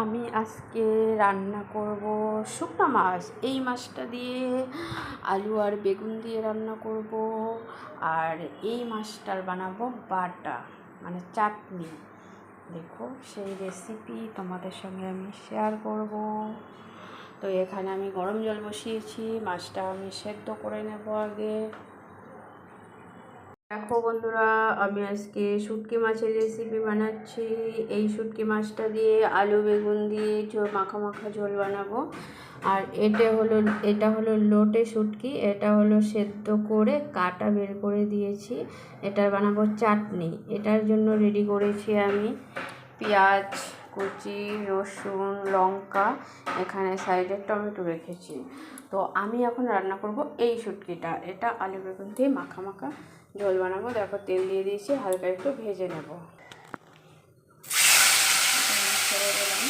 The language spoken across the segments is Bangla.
আমি আজকে রান্না করব শুকনো মাছ। এই মাছটা দিয়ে আলু আর বেগুন দিয়ে রান্না করব। আর এই মাছটার বানাবো বাটা, মানে চাটনি। দেখো, সেই রেসিপি তোমাদের সঙ্গে আমি শেয়ার করব। তো এখানে আমি গরম জল বসিয়েছি, মাছটা আমি সেদ্ধ করে নেব আগে। দেখো বন্ধুরা, আমি আজকে শুটকি মাছের রেসিপি বানাচ্ছি। এই শুটকি মাছটা দিয়ে আলু বেগুন দিয়ে মাখা মাখা ঝোল বানাবো। আর এটা হলো লোটে শুটকি। এটা হলো সেদ্ধ করে কাটা বের করে দিয়েছি। এটার বানাবো চাটনি। এটার জন্য রেডি করেছি আমি পেঁয়াজ কুচি, রসুন, লঙ্কা, এখানে সাইডে টমেটো রেখেছি। তো আমি এখন রান্না করব এই শুটকিটা। এটা আলু বেগুন দিয়ে মাখা মাখা ঝোল বানাবো। দেখো, তেল দিয়ে দিয়েছি, হালকা একটু ভেজে নেব। ছেড়ে দিলাম,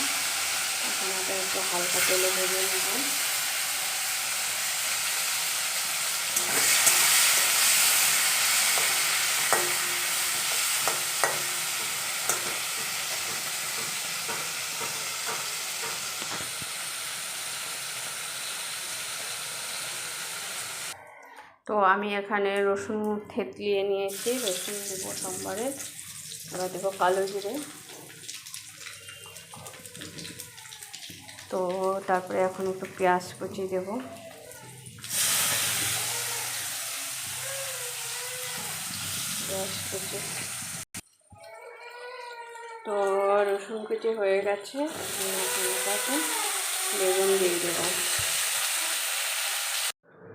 এখন এটা একটু হালকা তেলে ভেজে নেব। তো আমি এখানে রসুন থেতলিয়ে নিয়েছি, রসুন দেবো সোমবারে। এবার দেবো কালো জিরে। তো তারপরে এখন একটু পেঁয়াজ কুচি দেবো। পেঁয়াজ কুচি, তো রসুন কুচি হয়ে গেছে। বেগুন দিয়ে দেবো।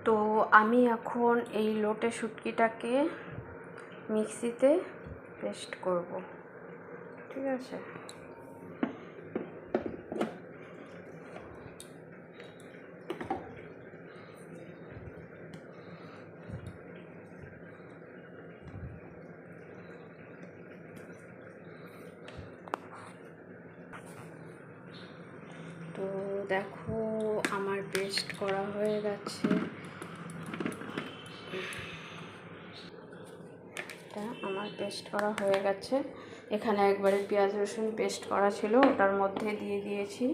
তো আমি এখন এই লোটে শুটকিটাকে মিক্সিতে পেস্ট করব, ঠিক আছে? তো দেখো, আমার পেস্ট করা হয়ে গেছে। আমার পেস্ট করা হয়ে গেছে। এখানে একবারে পেঁয়াজ রসুন পেস্ট করা ছিল, ওটার মধ্যে দিয়ে দিয়েছি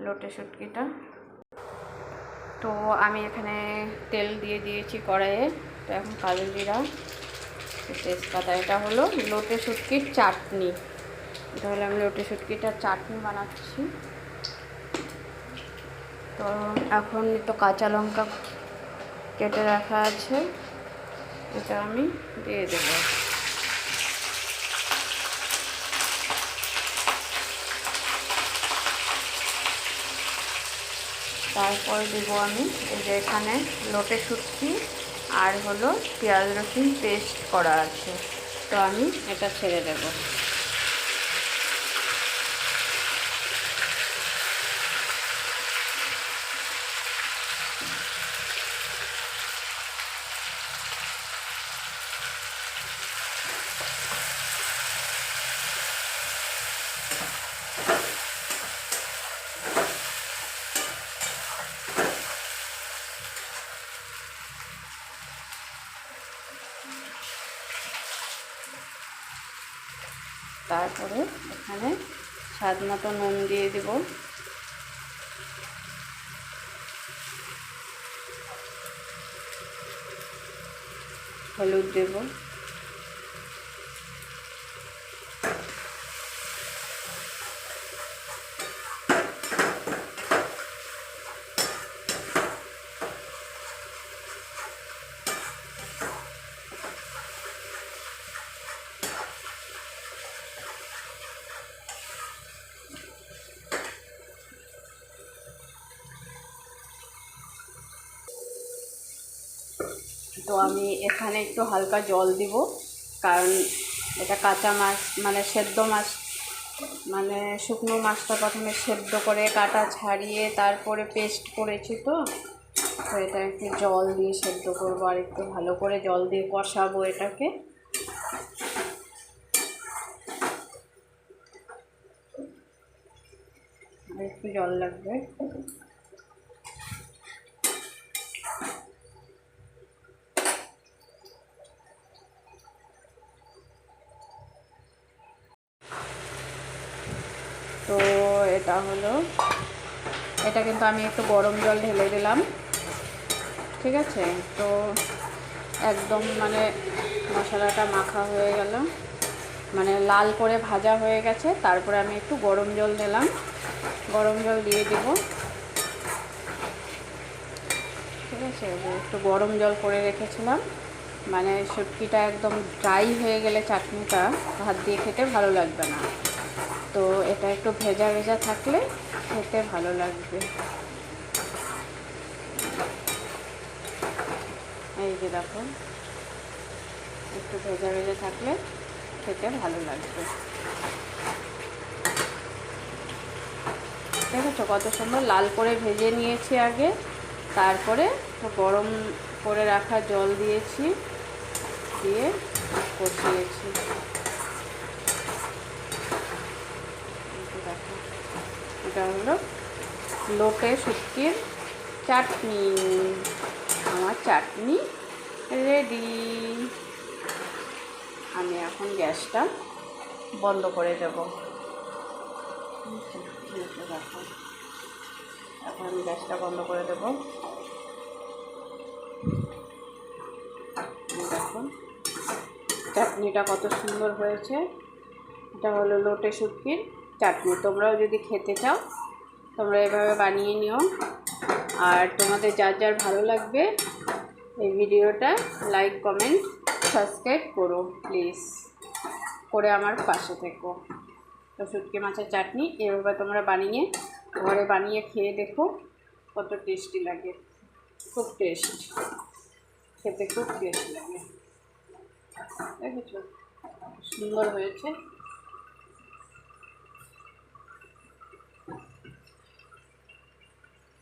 লোটে শুটকিটা। তো আমি এখানে তেল দিয়ে দিয়েছি কড়াইয়ে। তো এখন কালো জিরা, তেজপাতা। এটা হলো লোটে শুটকির চাটনি। এটা হলো আমি লোটে শুটকিটার চাটনি বানাচ্ছি। তো এখন তো কাঁচা লঙ্কা কেটে রাখা আছে, এটা আমি দিয়ে দেব। তারপর দেব আমি এই যে এখানে লোটে শুটকি আর হলো পেঁয়াজ রসুন পেস্ট করা আছে, তো আমি এটা ছেড়ে দেব। তারপরে এখানে স্বাদ মতো নুন দিয়ে দেব। হলুদ দেব। তো আমি এখানে একটু হালকা জল দিব, কারণ এটা কাঁচা মাছ, মানে সেদ্ধ মাছ, মানে শুকনো মাছটা প্রথমে সেদ্ধ করে কাটা ছাড়িয়ে তারপরে পেস্ট করেছি। তো এটা একটু জল দিয়ে সেদ্ধ করবো, আর একটু ভালো করে জল দিয়ে কষাবো এটাকে। আর একটু জল লাগবে। তো এটা কিন্তু আমি একটু গরম জল ঢেলে দিলাম, ঠিক আছে। তো একদম মানে মশলাটা মাখা হয়ে গেল, মানে লাল করে ভাজা হয়ে গেছে। তারপরে আমি একটু গরম জল দিলাম, গরম জল দিয়ে দেব, ঠিক আছে। একটু গরম জল করে রেখেছিলাম, মানে শুটকিটা একদম ড্রাই হয়ে গেলে চাটনিটা ভাত দিয়ে খেতে ভালো লাগবে না, তো এটা একটু ভেজা ভেজা থাকলে খেতে ভালো লাগবে। এই যে দেখো, একটু ভেজা ভেজা থাকলে খেতে ভালো লাগবে। দেখেছো কত সুন্দর লাল করে ভেজে নিয়েছি আগে, তারপরে গরম করে রাখা জল দিয়েছি, দিয়ে কষিয়েছি। দেখো, এটা হলো লোটে শুটকির চাটনি। আমার চাটনি রেডি। আমি এখন গ্যাসটা বন্ধ করে দেব। দেখো, এখন আমি গ্যাসটা বন্ধ করে দেব। দেখুন চাটনিটা কত সুন্দর হয়েছে। এটা হলো লোটে শুটকির চাটনি। তোমরাও যদি খেতে চাও তোমরা এভাবে বানিয়ে নিও। আর তোমাদের যার যার ভালো লাগবে এই ভিডিওটা লাইক কমেন্ট সাবস্ক্রাইব করো প্লিজ, করে আমার পাশে থেকো। তো শুটকি মাছের চাটনি এভাবে তোমরা বানিয়ে ঘরে বানিয়ে খেয়ে দেখো কত টেস্টি লাগে, খুব টেস্ট, খেতে খুব টেস্ট লাগে। দেখেছো সুন্দর হয়েছে।